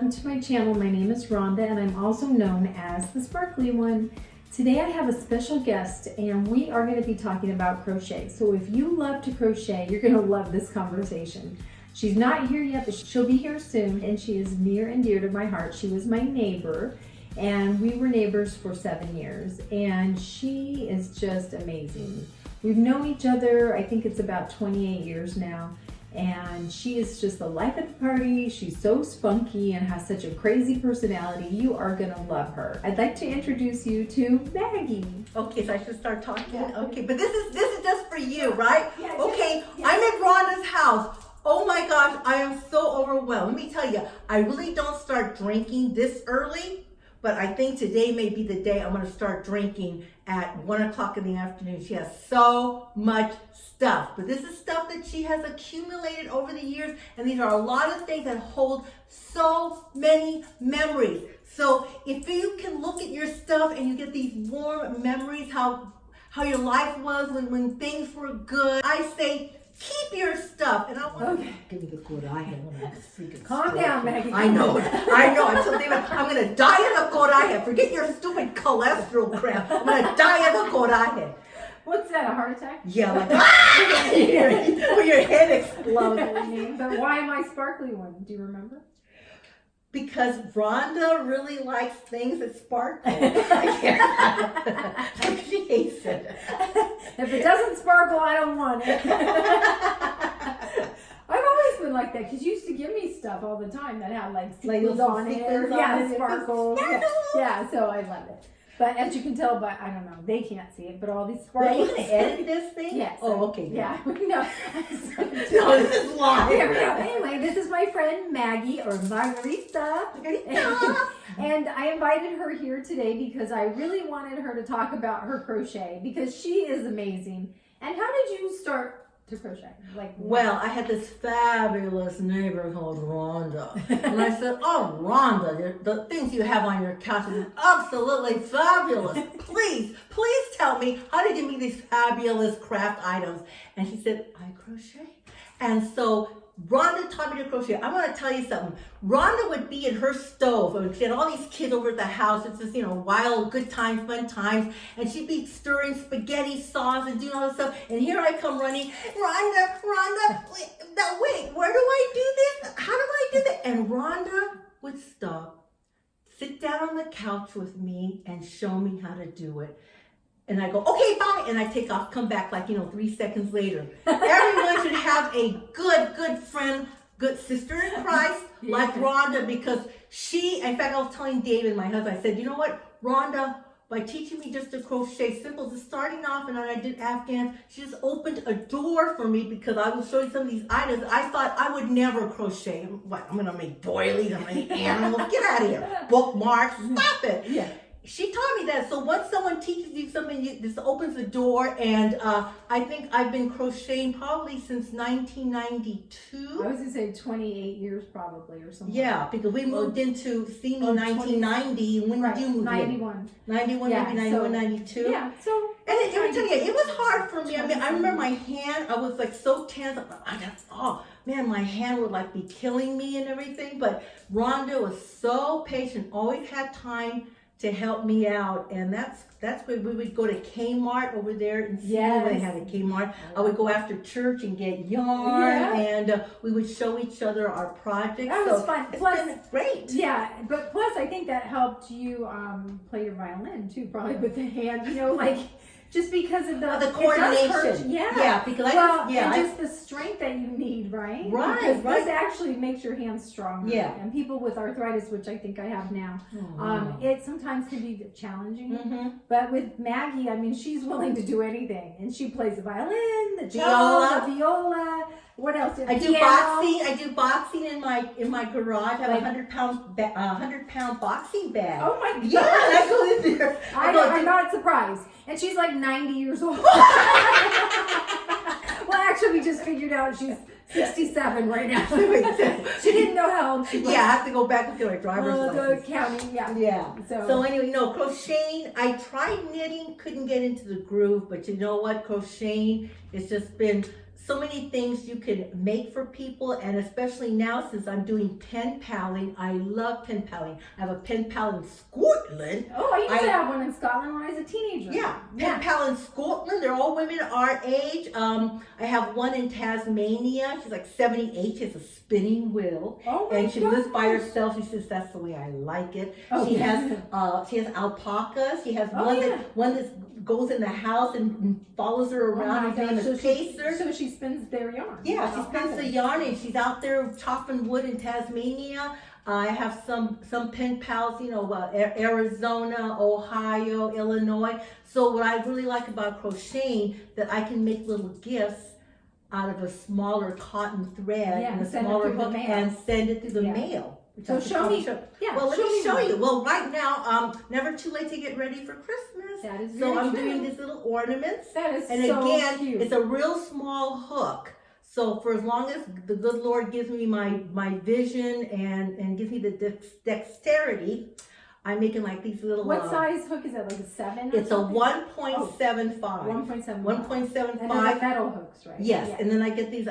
welcome to my channel. My name is Ronda and I'm also known as the Sparkly One. Today I have a special guest and we are going to be talking about crochet. So if you love to crochet, you're going to love this conversation. She's not here yet, but she'll be here soon, and she is near and dear to my heart. She was my neighbor and we were neighbors for 7 years, and she is just amazing. We've known each other, I think it's about 28 years now. And she is just the life of the party. She's so spunky and has such a crazy personality. You are gonna love her. I'd like to introduce you to Maggie. Okay, so I should start talking. Yeah. Okay, but this is just for you, right? Yeah, okay, yeah. I'm at Ronda's house. Oh my gosh, I am so overwhelmed. Let me tell you, I really don't start drinking this early, but I think today may be the day I'm gonna start drinking at 1 o'clock in the afternoon. She has so much stuff, but this is stuff that she has accumulated over the years, and these are a lot of things that hold so many memories. So if you can look at your stuff and you get these warm memories, how your life was when things were good, I say keep your stuff. And I want to give me the coraje. Calm down, Maggie. I know. I'm so David, I'm gonna die of the coraje. Forget your stupid cholesterol crap. I'm gonna die of the coraje. What's that, a heart attack? Yeah, like when your head explodes. But why am I Sparkly One? Do you remember? Because Ronda really likes things that sparkle. She hates it. If it doesn't sparkle, I don't want it. I've always been like that, because you used to give me stuff all the time that had like sequins on it. Yeah, sparkles. Yeah, so I love it. But as you can tell, but I don't know, they can't see it, but all these sparkles. Are you going to edit this thing? Yes. Oh, okay. Yeah. No. No, this is live. Anyway, this is my friend Maggie, or Margarita. And I invited her here today because I really wanted her to talk about her crochet, because she is amazing. And how did you start to crochet? Well, I had this fabulous neighbor called Ronda. And I said, oh, Ronda, the things you have on your couch is absolutely fabulous. Please tell me, how did you make these fabulous craft items? And she said, I crochet. And so Ronda taught me to crochet. I want to tell you something. Ronda would be at her stove, and she had all these kids over at the house. It's just, wild, good times, fun times. And she'd be stirring spaghetti sauce and doing all this stuff. And here I come running, Ronda, wait, where do I do this? How do I do that? And Ronda would stop, sit down on the couch with me, and show me how to do it. And I go, okay, bye. And I take off, come back 3 seconds later. Everyone should have a good friend, good sister in Christ, like Ronda, because in fact, I was telling David, my husband, I said, you know what, Ronda, by teaching me just to crochet simple, just starting off, and then I did Afghans, she just opened a door for me, because I was showing some of these items. I thought I would never crochet. What, I'm gonna make doilies, I'm gonna make animals, get out of here. Bookmarks, stop it. Yeah. She taught me that. So once someone teaches you something, this opens the door. And I think I've been crocheting probably since 1992. I was going to say 28 years probably, or something. Yeah, because we moved into Simi 1990. When did you move 91. in? 91, maybe 91, 92. Yeah, so. And let me tell you, it was hard for me. I mean, I remember my hand, I was so tense. Man, my hand would be killing me and everything. But Ronda was so patient, always had time to help me out. And that's where we would go to Kmart over there and see where they had a Kmart. I would go after church and get yarn, and we would show each other our projects. That was fun. Plus, it's been great. Yeah, but plus I think that helped you play your violin too, probably with the hand, just because of the coordination. Yeah, because just the strength that you need, right? Right, because this actually makes your hands stronger. Yeah. And people with arthritis, which I think I have now, it sometimes can be challenging. Mm-hmm. But with Maggie, I mean, she's willing to do anything, and she plays the violin, the cello, the viola. What else? I do boxing. I do boxing in my garage. I have a 100-pound boxing bag. Oh my God! Yeah, I go in there. I'm not surprised. And she's 90 years old. Well, actually, we just figured out she's 67 right now. She didn't know how old she was. Yeah, I have to go back to my driver's license. Counting, yeah. So anyway, crocheting. I tried knitting, couldn't get into the groove, but you know what? Crocheting has just been so many things you can make for people, and especially now since I'm doing pen paling. I love pen paling. I have a pen pal in Scotland. Oh, I used to have one in Scotland when I was a teenager. Yeah, pen pal in Scotland. They're all women our age. I have one in Tasmania. She's like 78. She has a spinning wheel. Oh my And she gosh. lives by herself. She says that's the way I like it. Oh, she yeah. has alpacas. She has Oh, one that goes in the house and follows her around. His name is Pacer. So she spins their yarn. Yeah, she spins the yarn, and she's out there chopping wood in Tasmania. I have some pen pals, Arizona, Ohio, Illinois. So what I really like about crocheting, that I can make little gifts out of a smaller cotton thread and a smaller hook and send it through the mail. So show me. Yeah. Well, let me show you. Well, right now, never too late to get ready for Christmas. That is so very I'm true. doing these little ornaments. That is and so again, cute. it's a real small hook. So for as long as the good Lord gives me my vision and gives me the dexterity, I'm making like these little. What size hook is that? Like a 7? It's a 1.75. 1.75. 1.75. And they're the metal hooks, right? Yes, Yeah. and then I get the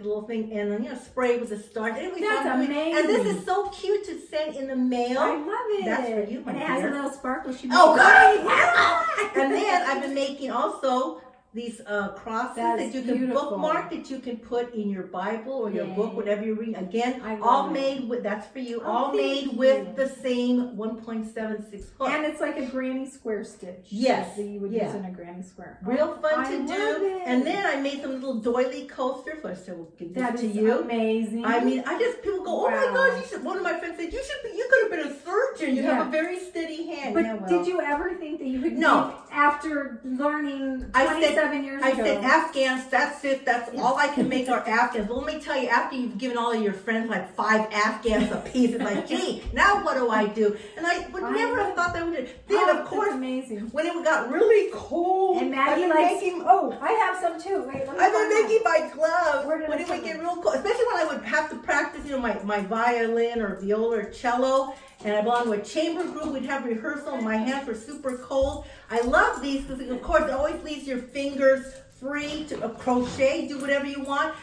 little thing, and then spray with the starch. Anyway, That's amazing. And this is so cute to send in the mail. I love it. That's for you, my And it has a dear. little sparkle. Oh, God! And then I've been making also these crosses that you can beautiful. bookmark, that you can put in your Bible or your Yay. book, whatever you're reading. Again, I love all it. made with, that's for you, Oh, all thank made with you. the same 1.76 hook. And it's like a granny square stitch. Yes, That you would yeah. use in a granny square. Real fun I to love do. it. And then I made some little doily coasters, which I will give That this to is you. amazing. I mean, people go, oh my Wow. gosh, you should. One of my friends said, you could have been a surgeon. You Yeah. have a very steady hand. But Yeah, well. did you ever think that you could No. make, after learning I 27 years I ago? said Afghans, that's it, that's all I can make are Afghans. Well, let me tell you, after you've given all of your friends like 5 Afghans a piece, it's like, gee, now what do I do? And I would never have thought that would do. Then, of course, that's amazing. when it got really cold, And Maggie I've been likes, making, oh, I have some too. Wait, let me I've been find making my gloves Where did when I it put would get them? real cold, especially when I would have to practice, my violin or viola or cello, and I belong to a chamber group. We'd have rehearsal, and my hands were super cold. I love these because, of course, it always leaves your fingers free to crochet, do whatever you want.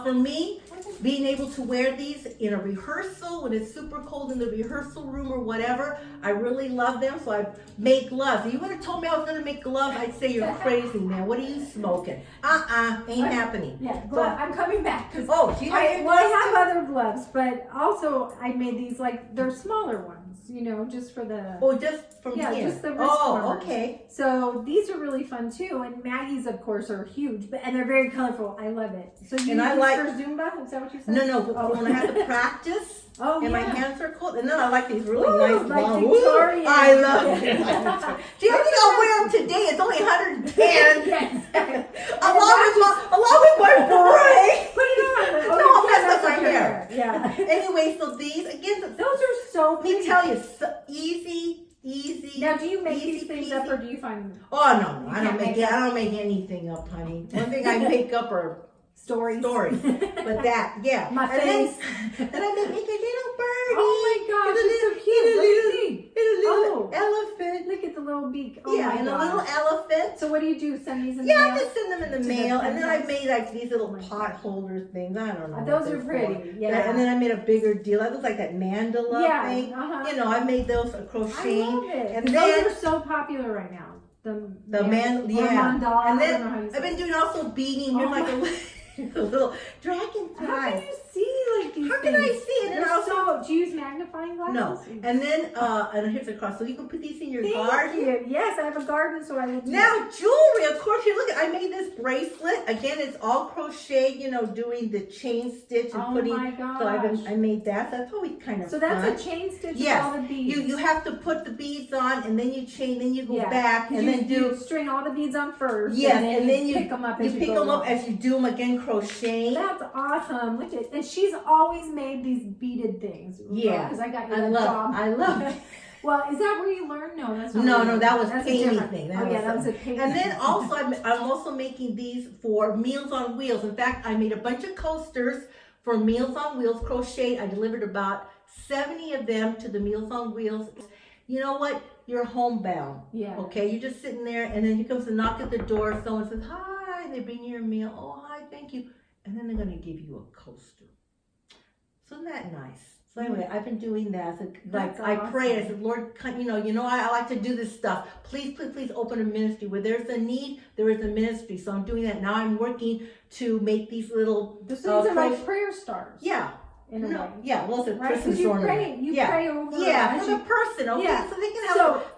For me, being able to wear these in a rehearsal when it's super cold in the rehearsal room or whatever, I really love them. So I make gloves. If you would have told me I was going to make gloves, I'd say you're crazy, man. What are you smoking? Ain't happening. Yeah, I'm coming back. Do you have your I gloves have too? other gloves, but also I made these they're smaller ones, just for the. Oh, just from here? Just the wrist warmers. Okay. So these are really fun too, and Maggie's, of course, are huge, and they're very colorful. I love it. So you And I use like- for Zumba? Is that what you said? No, Oh. when I have to practice, Oh, and my yeah. hands are cold, and then I like these really Ooh, nice like gloves. Victorian. I love it. Gee, I think I'll wear them today. It's only 110. Yes. along with my beret. Put it on. No, I'll mess up my hair. Yeah. Anyway, so these, again, Those are so let me pretty. tell you, so easy. Now, do you make easy these things peasy. up, or do you find them? Oh, no, I can't don't make make it. I don't make anything up, honey. One thing I make up are Stories. But that, yeah. My and face. Then I make a little birdie. Oh my gosh, it's so cute. And a Let me little, see. and a little Oh. elephant. Look at the little beak. Oh Yeah, my and gosh. a little elephant. So what do you do? Send these in the Yeah, mail? I just send them in the To the mail, and then I Penpals? made like these little pot holder things. I don't know. Those what are they're for. pretty, yeah. And then I made a bigger deal. That looks like that mandala Yeah, thing. uh-huh. I made those for I crocheting. love it. And Those then are so popular right now. The yeah. mandala, And I don't know how then you say I've been it. doing also beading. Here's Oh like a little dragonfly. How can you see these How can I things? see it? And They're also, do you use magnifying glasses? no. And then, and here's a cross. So you can put these in your Thank garden. you. Yes, I have a garden, so I will do Now, jewelry, of course, you look at, I made this bracelet. Again, it's all crochet, doing the chain stitch and Oh putting. my gosh. So I made that. That's always kind of So fun. that's a chain stitch Yes. with all the beads. You have to put the beads on, and then you chain, then you go Yeah. back, and you, then you do. string all the beads on first. Yes, and then you pick them up as you pick go them up along. as you do them again, crocheting. That's awesome. Look at, and she's always made these beaded things. Yeah. Because I got you I that job. love it. Well, is that where you learned? No, that's not. No, where you no, learned. that was That's a painting different thing. That was a painting. And then also, I'm also making these for Meals on Wheels. In fact, I made a bunch of coasters for Meals on Wheels crochet. I delivered about 70 of them to the Meals on Wheels. You know what? You're homebound. Yeah. Okay, you're just sitting there, and then here comes the knock at the door. Someone says, "Hi, hi, and they bring you your meal. Oh, hi, thank you. And then they're going to give you a coaster. So isn't that nice? So anyway, I've been doing that. So, like, I prayed. I said, Lord, I like to do this stuff. Please, please, please open a ministry. Where there's a need, there is a ministry. So I'm doing that. Now I'm working to make these little... These are like prayer stars. Yeah. In a way. Yeah, well, it's a right? Christmas you ornament. pray over. Yeah, for the person, okay? Yeah. So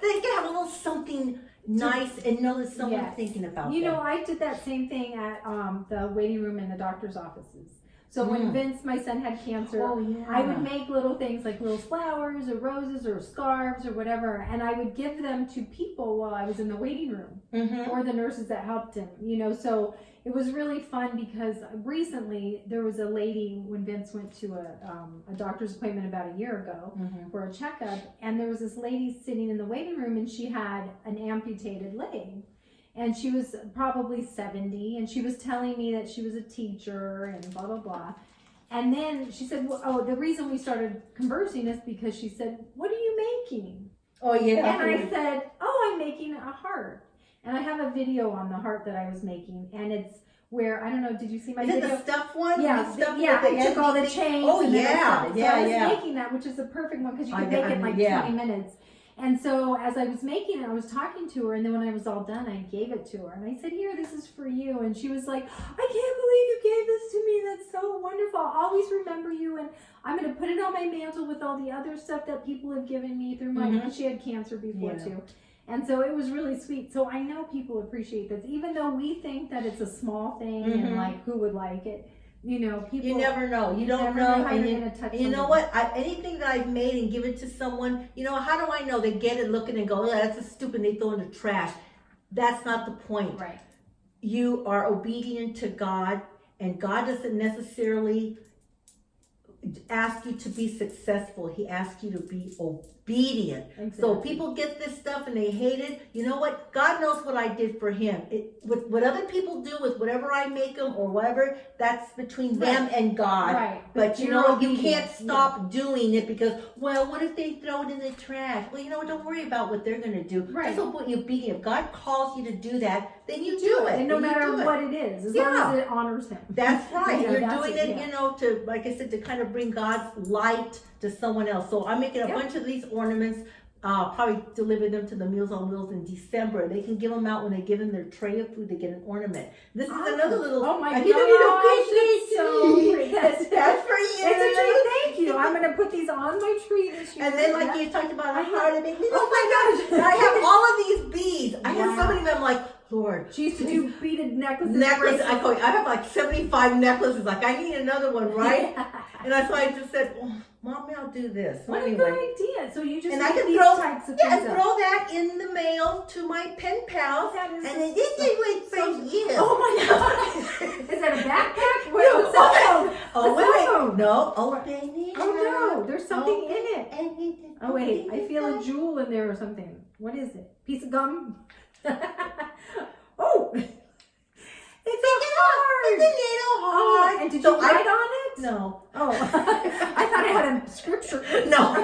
they can have a little something nice and know that someone's thinking about them. I did that same thing at the waiting room in the doctor's offices. So when Vince, my son, had cancer, I would make little things like little flowers or roses or scarves or whatever, and I would give them to people while I was in the waiting room or the nurses that helped him. So it was really fun because recently there was a lady when Vince went to a doctor's appointment about a year ago for a checkup, and there was this lady sitting in the waiting room, and she had an amputated leg. And she was probably 70, and she was telling me that she was a teacher and blah, blah, blah. And then she said, the reason we started conversing is because she said, what are you making? Oh, yeah. And I said, I'm making a heart. And I have a video on the heart that I was making, and it's where, I don't know, did you see my video? Is it the stuffed one? Yeah, I took all the chains. Oh, and yeah, so I was making that, which is a perfect one because you can make it in like 20 minutes. And so as I was making it, I was talking to her, and then when I was all done, I gave it to her. And I said, here, this is for you. And she was like, I can't believe you gave this to me. That's so wonderful. I'll always remember you. And I'm going to put it on my mantle with all the other stuff that people have given me through my, she had cancer before too. And so it was really sweet. So I know people appreciate this, even though we think that it's a small thing and like, who would like it? People. You never know. You don't know how you're going to touch. You know what? Anything that I've made and give it to someone, how do I know they get it, look at it, and go, that's a stupid. They throw it in the trash. That's not the point. Right. You are obedient to God, and God doesn't necessarily ask you to be successful. He asks you to be obedient. Exactly. So people get this stuff and they hate it. You know what? God knows what I did for him. What other people do with whatever I make them or whatever, that's between them and God. Right. But you can't stop doing it because, what if they throw it in the trash? Well, don't worry about what they're going to do. Right. Just be obedient. If God calls you to do that, then you do it. And no matter what it is, as long as it honors him. That's right. You're doing it, to, like I said, to kind of bring God's light to someone else. So I'm making a bunch of these ornaments. Probably deliver them to the Meals on Wheels in December. They can give them out when they give them their tray of food. They get an ornament. This is another little. Oh my gosh! It's so pretty. That's for you. It's a treat. Thank you. I'm gonna put these on my tree this year. And then, like you talked about, a heart and oh my gosh! I have all of these beads. I have so many of them. Like, Lord, she used to do beaded necklaces. I have like 75 necklaces. Like, I need another one, right? And that's why I just said, Mommy, I'll do this. What a good idea. So you just and I can these throw types of throw things that in the mail to my pen pals. And then this is what for you. Oh my God. Is that a backpack? Wait. No. Oh, baby. Oh no. There's something in it. Oh wait. I feel a jewel in there or something. What is it? Piece of gum? Oh. It's a heart. It's a little heart. And did you write on it? No. Oh. I thought I had a scripture. No.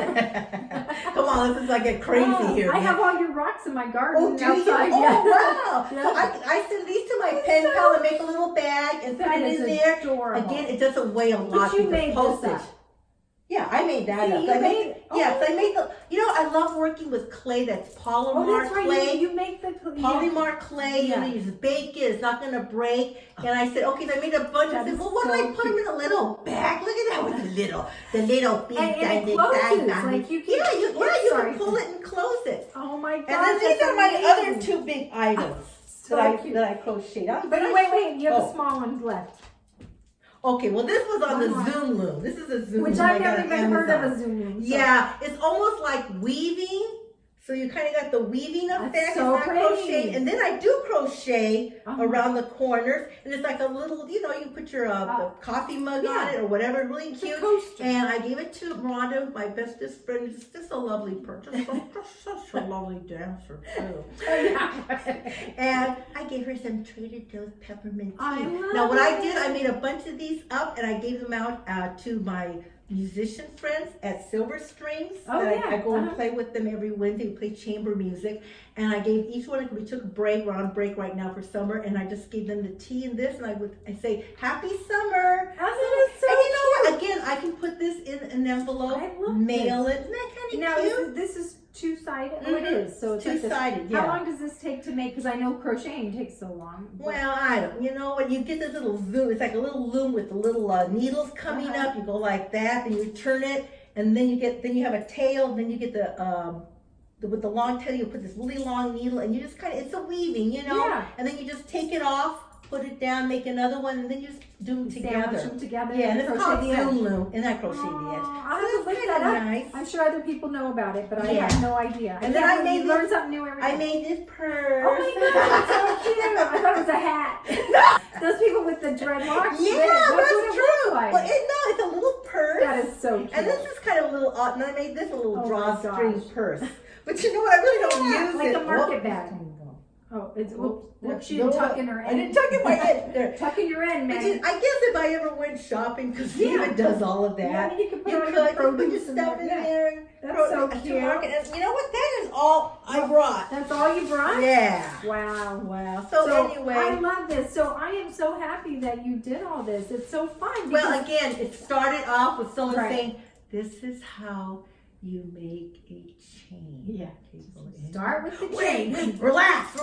Come on, this is like get crazy here. I have all your rocks in my garden outside. Oh, wow. So I send these to my pen pal and make a little bag and put it in there. Adorable. Again, it doesn't weigh a lot because postage. Yeah, I made that up. I made the. I love working with clay that's polymer clay. You make the polymer clay. You just bake it. It's not going to break. And I said, okay, I made a bunch. I said, well, what do I put them in a little bag? Look at that with the little big and it closes. Like you can, you can pull it and close it. Oh my gosh! And then these are my other two big items that I crocheted. But wait, you have a small one left. Okay, well, this was on the Zoom loom. This is a Zoom loom. Which I've never even heard of a Zoom loom. So. Yeah, it's almost like weaving. So you kind of got the weaving effect. That's so pretty. Crochet. And then I do crochet around the corners. And it's like a little, you can put your the coffee mug on it or whatever. Really cute. And I gave it to Ronda, my bestest friend. She's just a lovely person. Such a lovely dancer, too. And I gave her some Trader Joe's peppermint tea. Now, what I did, I made a bunch of these up and I gave them out to my musician friends at Silver Strings. Oh, that yeah. I go and play with them every Wednesday. We play chamber music. And I gave each one, we took a break. We're on break right now for summer. And I just gave them the tea and this. And I say, happy summer. Oh, that is so and you know cute. what? Again, I can put this in an envelope, I love mail this. it. Isn't that kind Now, of cute? this is two-sided? Oh, it is. So it's like this. Two-sided, yeah. How long does this take to make? Because I know crocheting takes so long. Well, I don't. You know what? You get this little loom. It's like a little loom with the little needles coming up. You go like that, then you turn it, and then you have a tail. Then you get with the long tail. You put this really long needle, and you just kind of, it's a weaving, you know. Yeah. And then you just take it off, put it down, make another one, and then you just do them together. Sandwich them together. Yeah, and it's crochet called the edge. zoom loom, and I crochet the edge. I'll So have to it's look kinda that up. nice. I'm sure other people know about it, but I Yeah. have no idea. And then I made you learn something new every day. I made this purse. Oh my god, that's so cute! I thought it was a hat. Those people with the dreadlocks. Yeah, that's what that's it true. looks like. Well, it's a little purse. That is so cute. And this is kind of a little odd, and I made this a little Oh my drawstring gosh. purse. But you know what? I really don't Yeah, use like it. a market Whoop. bag. Oh, it's Whoops. she didn't tuck in her end. I didn't tuck in my head there. Tuck in your end, But man. I guess if I ever went shopping, because Yeah. Eva does all of that, Yeah, I mean, you could put you all could your put your produce in stuff there. in Yeah. there. And That's so to cute. market. And you know what? That is all I brought. That's all you brought? Yeah. Wow. Wow. So anyway. I love this. So I am so happy that you did all this. It's so fun. Well, again, it started off with someone Right. saying, "This is how you make a chain." Yeah. Okay, Start with the Wait, chain. relax.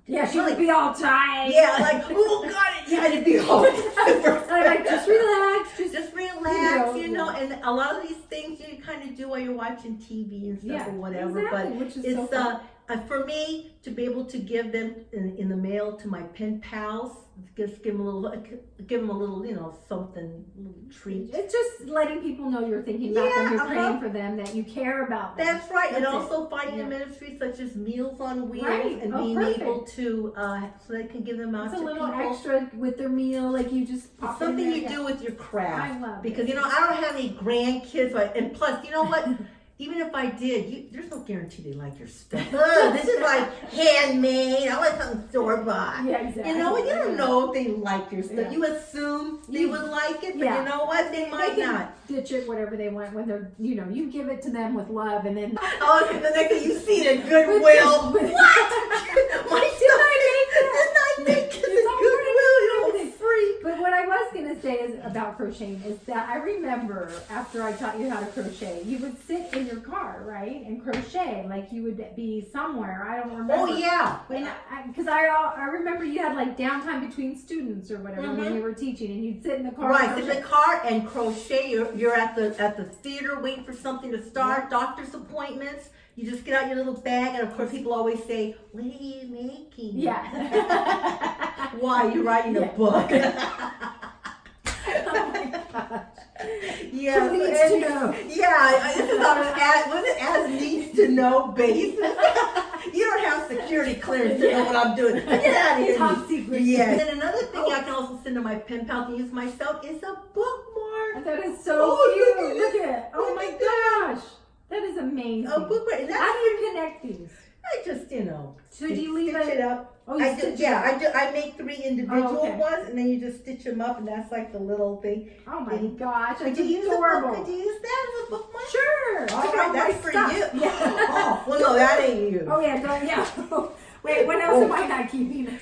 Yeah, she would be all tight. Yeah, like, oh god, yeah, it'd be all super. I'm like, just relax. Just relax, you know. yeah. And a lot of these things you kind of do while you're watching TV and stuff Yeah, or whatever. exactly, But which is it's so fun. for me to be able to give them in the mail to my pen pals, just give them a little, you know, something, little treat. It's just letting people know you're thinking about them, you're Yeah, praying for them, that you care about them. That's right, and That's it. also finding Yeah. a ministry such as Meals on Wheels Right. and Oh, being perfect. able to, so they can give them out It's to a little people. extra with their meal, like you just pop in Something there. you Yeah. do with your craft. I love because it. you know I don't have any grandkids, and plus, you know what? Even if I did, there's no guarantee they like your stuff. This is like handmade. I want something store bought. Yeah, exactly. You know what? You don't know if they like your stuff. Yeah. You assume they would like it, but Yeah. you know what? They might can not. ditch it, whatever they want, when they're, you know, you give it to them with love, and then Oh, and the next thing you see it at Goodwill. with- What? My stuff didn't I make it It's at all Goodwill? You everything. know, free. But what I was going to say is about crocheting is that I remember after I taught you how to crochet, you would sit in your car, right, and crochet, like you would be somewhere. I don't remember. Oh yeah. And because I remember you had like downtime between students or whatever when you were teaching, and you'd sit in the car. Right, and sit in the car and crochet. You're at the theater waiting for something to start. Doctor's appointments. You just get out your little bag, and of course, people always say, "What are you making?" Yeah. Why? You're writing a book. Oh my gosh. Yeah. Who needs to know? Yeah. This is on an as needs to know basis. You don't have security clearance to know what I'm doing. Get out of here. Top secret. Yeah. And another thing I can also send to my pen pals and use myself is a bookmark. That is so Oh, cute. look at Look at it. Oh Look my at that. gosh. That is amazing. A bookmark. And that's How do you connect these? I just, you know. So do you leave stitch it? it up? Oh, you I do, stitch it yeah, up. I do. I make 3 individual okay. ones, and then you just stitch them up, and that's like the little thing. Oh my gosh, Could that's you use adorable. Could you use that as a bookmark? Sure. All Look at right, all that's my for stuff. you. Yeah. Oh, well, no, that ain't you. Oh yeah, don't, yeah. Wait, what else am I not keeping?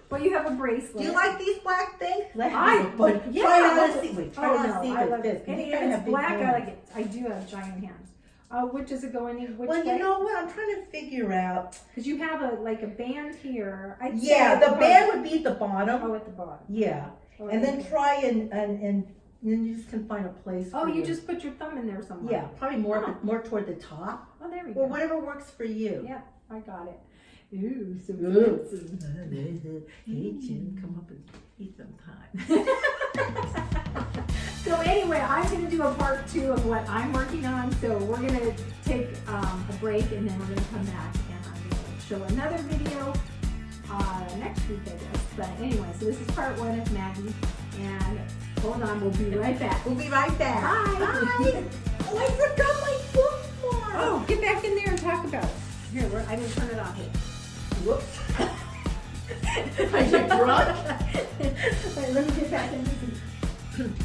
Well, you have a bracelet. Do you like these black things? Yeah, Try it on and see. Wait, try Oh it on no, and see I if love it fits. it. And You if gotta have it's big black, I hands. like it. I do have giant hands. Which does it go in? Which Well, way? you know what? I'm trying to figure out. Because you have a band here. Yeah, the band would be at the bottom. Oh, at the bottom. Yeah, Oh, and then okay. try and then you just can find a place. Oh, for you just put your thumb in there somewhere. Yeah, probably more Oh. more toward the top. Oh, there we Or go. whatever works for you. Yeah, I got it. Ooh, so Ooh. fancy. Hey, Jim, come up and eat sometime. So anyway, I'm going to do a part 2 of what I'm working on. So we're going to take a break, and then we're going to come back, and I'm going to show another video next week, I guess. But anyway, so this is part 1 of Maggie, and hold on, we'll be right back. We'll be right back. Bye. Bye. Oh, I forgot my bookmark. Oh, get back in there and talk about it. Here, I didn't turn it off yet. Whoops. Are you drunk? Wait, let me get back in.